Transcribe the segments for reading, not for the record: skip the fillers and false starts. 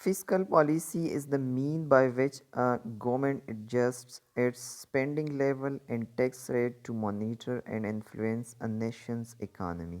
Fiscal policy is the mean by which a government adjusts its spending level and tax rate to monitor and influence a nation's economy.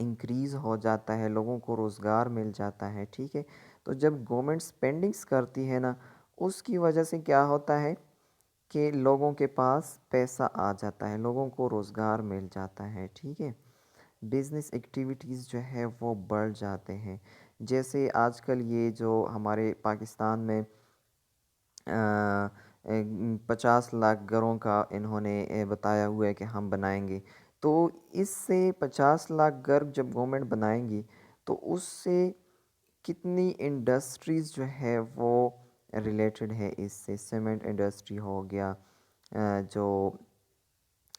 Increase ہو جاتا ہے، لوگوں کو روزگار مل جاتا ہے، ٹھیک ہے۔ تو جب گورنمنٹ اسپینڈنگس کرتی ہے نا، اس کی وجہ سے کیا ہوتا ہے کہ لوگوں کے پاس پیسہ آ جاتا ہے، لوگوں کو روزگار مل جاتا ہے، ٹھیک ہے۔ بزنس ایکٹیویٹیز جو ہے وہ بڑھ جاتے ہیں، جیسے آج کل یہ جو ہمارے پاکستان میں 50 لاکھ گھروں کا انہوں نے بتایا ہوا ہے کہ ہم بنائیں گے، تو اس سے 50 لاکھ گھر جب گورنمنٹ بنائیں گی تو اس سے کتنی انڈسٹریز جو ہے وہ ریلیٹڈ ہے اس سے، سیمنٹ انڈسٹری ہو گیا، جو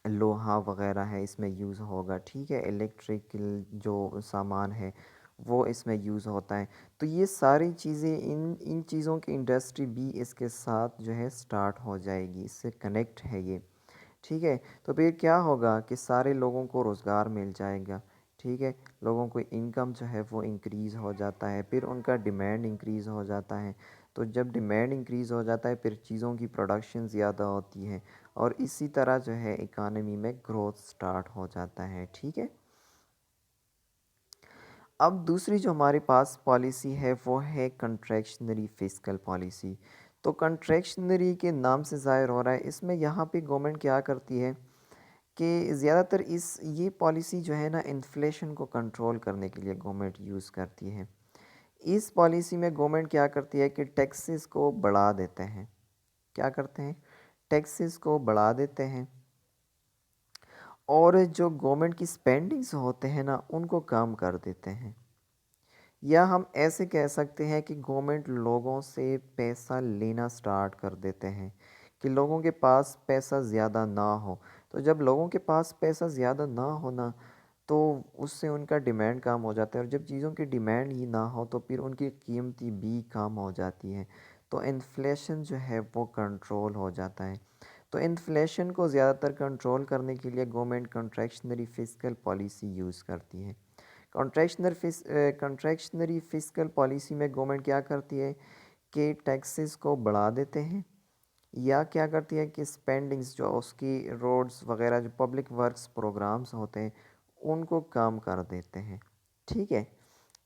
لوہا وغیرہ ہے اس میں یوز ہوگا، ٹھیک ہے، الیکٹریکل جو سامان ہے وہ اس میں یوز ہوتا ہے، تو یہ ساری چیزیں ان چیزوں کی انڈسٹری بھی اس کے ساتھ جو ہے سٹارٹ ہو جائے گی، اس سے کنیکٹ ہے یہ، ٹھیک ہے۔ تو پھر کیا ہوگا کہ سارے لوگوں کو روزگار مل جائے گا، ٹھیک ہے، لوگوں کو انکم جو ہے وہ انکریز ہو جاتا ہے، پھر ان کا ڈیمانڈ انکریز ہو جاتا ہے، تو جب ڈیمانڈ انکریز ہو جاتا ہے پھر چیزوں کی پروڈکشن زیادہ ہوتی ہے، اور اسی طرح جو ہے اکانومی میں گروتھ سٹارٹ ہو جاتا ہے، ٹھیک ہے۔ اب دوسری جو ہمارے پاس پالیسی ہے وہ ہے کنٹریکشنری فسکل پالیسی۔ تو کنٹریکشنری کے نام سے ظاہر ہو رہا ہے، اس میں یہاں پہ گورنمنٹ کیا کرتی ہے کہ زیادہ تر یہ پالیسی جو ہے نا انفلیشن کو کنٹرول کرنے کے لیے گورنمنٹ یوز کرتی ہے۔ اس پالیسی میں گورنمنٹ کیا کرتی ہے کہ ٹیکسز کو بڑھا دیتے ہیں، کیا کرتے ہیں، ٹیکسز کو بڑھا دیتے ہیں، اور جو گورنمنٹ کی سپینڈنگز ہوتے ہیں نا ان کو کم کر دیتے ہیں، یا ہم ایسے کہہ سکتے ہیں کہ گورنمنٹ لوگوں سے پیسہ لینا سٹارٹ کر دیتے ہیں کہ لوگوں کے پاس پیسہ زیادہ نہ ہو، تو جب لوگوں کے پاس پیسہ زیادہ نہ ہونا تو اس سے ان کا ڈیمانڈ کم ہو جاتا ہے، اور جب چیزوں کی ڈیمانڈ ہی نہ ہو تو پھر ان کی قیمتی بھی کم ہو جاتی ہے، تو انفلیشن جو ہے وہ کنٹرول ہو جاتا ہے۔ تو انفلیشن کو زیادہ تر کنٹرول کرنے کے لیے گورنمنٹ کنٹریکشنری فسکل پالیسی یوز کرتی ہے۔ کنٹریکشنری فسکل پالیسی میں گورنمنٹ کیا کرتی ہے کہ ٹیکسز کو بڑھا دیتے ہیں، یا کیا کرتی ہے کہ سپینڈنگز جو اس کی روڈز وغیرہ جو پبلک ورکس پروگرامز ہوتے ہیں ان کو کم کر دیتے ہیں، ٹھیک ہے۔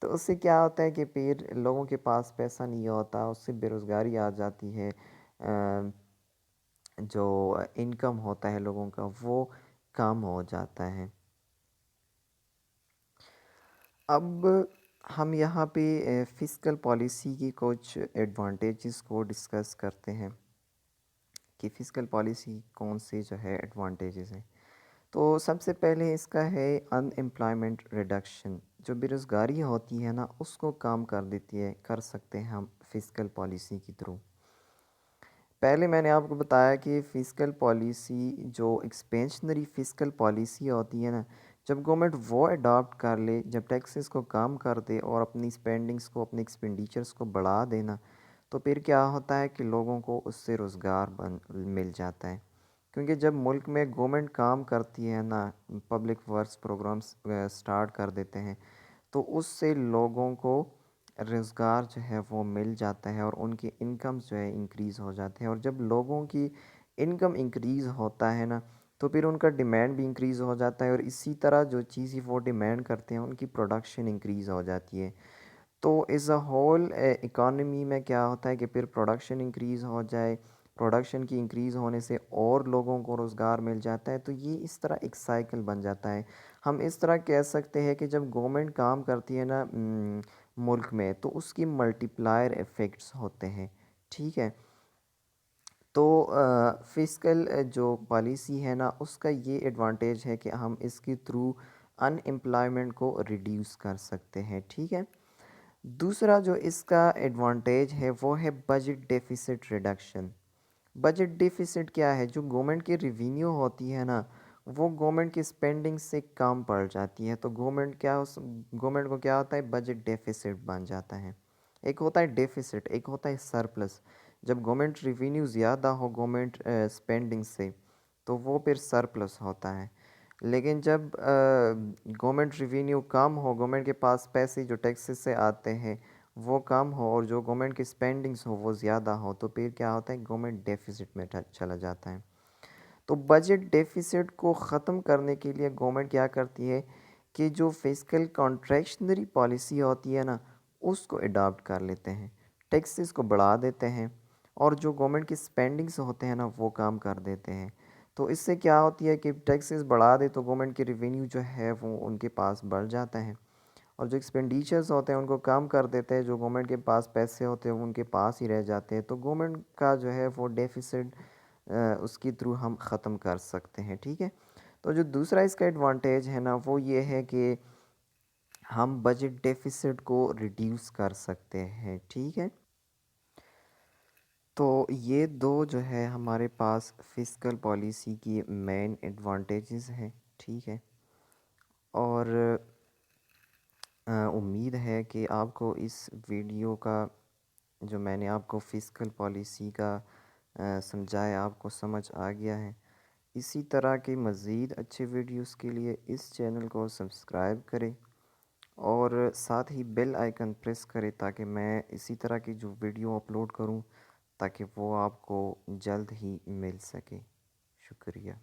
تو اس سے کیا ہوتا ہے کہ پھر لوگوں کے پاس پیسہ نہیں ہوتا، اس سے بے روزگاری آ جاتی ہے، جو انکم ہوتا ہے لوگوں کا وہ کم ہو جاتا ہے۔ اب ہم یہاں پہ فسکل پالیسی کی کچھ ایڈوانٹیجز کو ڈسکس کرتے ہیں کہ فسکل پالیسی کون سے جو ہے ایڈوانٹیجز ہیں۔ تو سب سے پہلے اس کا ہے ان امپلائمنٹ ریڈکشن، جو بے روزگاری ہوتی ہے نا اس کو کم کر دیتی ہے، کر سکتے ہیں ہم فسکل پالیسی کے تھرو۔ پہلے میں نے آپ کو بتایا کہ فسکل پالیسی جو ایکسپینشنری فسکل پالیسی ہوتی ہے نا، جب گورنمنٹ وہ اڈاپٹ کر لے، جب ٹیکسز کو کم کر دے اور اپنی سپینڈنگز کو، اپنی ایکسپینڈیچرز کو بڑھا دینا، تو پھر کیا ہوتا ہے کہ لوگوں کو اس سے روزگار مل جاتا ہے، کیونکہ جب ملک میں گورنمنٹ کام کرتی ہے نا، پبلک ورکس پروگرامز سٹارٹ کر دیتے ہیں، تو اس سے لوگوں کو روزگار جو ہے وہ مل جاتا ہے، اور ان کی انکمز جو ہے انکریز ہو جاتے ہیں، اور جب لوگوں کی انکم انکریز ہوتا ہے نا تو پھر ان کا ڈیمانڈ بھی انکریز ہو جاتا ہے، اور اسی طرح جو چیزیں وہ ڈیمانڈ کرتے ہیں ان کی پروڈکشن انکریز ہو جاتی ہے، تو ایز اے ہول اکانومی میں کیا ہوتا ہے کہ پھر پروڈکشن انکریز ہو جائے، پروڈکشن کی انکریز ہونے سے اور لوگوں کو روزگار مل جاتا ہے، تو یہ اس طرح ایک سائیکل بن جاتا ہے۔ ہم اس طرح کہہ سکتے ہیں کہ جب گورنمنٹ کام کرتی ہے نا ملک میں، تو اس کی ملٹیپلائر ایفیکٹس ہوتے ہیں، ٹھیک ہے۔ تو فسکل جو پالیسی ہے نا اس کا یہ ایڈوانٹیج ہے کہ ہم اس کے تھرو ان امپلائمنٹ کو ریڈیوس کر سکتے ہیں، ٹھیک ہے۔ دوسرا جو اس کا ایڈوانٹیج ہے وہ ہے budget deficit reduction. Budget deficit کیا ہے، جو گورنمنٹ کی ریونیو ہوتی ہے نا وہ گورنمنٹ کی سپینڈنگ سے کم پڑ جاتی ہے، تو گورنمنٹ کو کیا ہوتا ہے، بجٹ ڈیفیسٹ بن جاتا ہے۔ ایک ہوتا ہے ڈیفیسٹ، ایک ہوتا ہے سرپلس۔ جب گورنمنٹ ریونیو زیادہ ہو گورنمنٹ سپینڈنگ سے تو وہ پھر سرپلس ہوتا ہے، لیکن جب گورنمنٹ ریونیو کم ہو، گورنمنٹ کے پاس پیسے جو ٹیکسز سے آتے ہیں وہ کم ہو، اور جو گورنمنٹ کی سپینڈنگز ہو وہ زیادہ ہو، تو پھر کیا ہوتا ہے، گورنمنٹ ڈیفیسٹ میں چلا جاتا ہے۔ تو بجٹ ڈیفیسٹ کو ختم کرنے کے لیے گورنمنٹ کیا کرتی ہے کہ جو فسکل کانٹریکشنری پالیسی ہوتی ہے نا اس کو اڈاپٹ کر لیتے ہیں، ٹیکسز کو بڑھا دیتے ہیں اور جو گورنمنٹ کی سپینڈنگز ہوتے ہیں نا وہ کام کر دیتے ہیں۔ تو اس سے کیا ہوتی ہے کہ ٹیکسز بڑھا دے تو گورنمنٹ کے ریونیو جو ہے وہ ان کے پاس بڑھ جاتا ہے، اور جو ایکسپینڈیچرز ہوتے ہیں ان کو کم کر دیتے ہیں، جو گورنمنٹ کے پاس پیسے ہوتے ہیں وہ ان کے پاس ہی رہ جاتے ہیں، تو گورنمنٹ کا جو ہے وہ ڈیفیسٹ اس کے تھرو ہم ختم کر سکتے ہیں، ٹھیک ہے۔ تو جو دوسرا اس کا ایڈوانٹیج ہے نا وہ یہ ہے کہ ہم بجٹ ڈیفیسٹ کو ریڈیوس کر سکتے ہیں، ٹھیک ہے۔ تو یہ دو جو ہے ہمارے پاس فسکل پالیسی کی مین ایڈوانٹیجز ہیں، ٹھیک ہے۔ اور امید ہے کہ آپ کو اس ویڈیو کا جو میں نے آپ کو فسکل پالیسی کا سمجھایا آپ کو سمجھ آ گیا ہے۔ اسی طرح کے مزید اچھے ویڈیوز کے لیے اس چینل کو سبسکرائب کریں اور ساتھ ہی بیل آئیکن پریس کریں تاکہ میں اسی طرح کی جو ویڈیو اپلوڈ کروں تاکہ وہ آپ کو جلد ہی مل سکے۔ شکریہ۔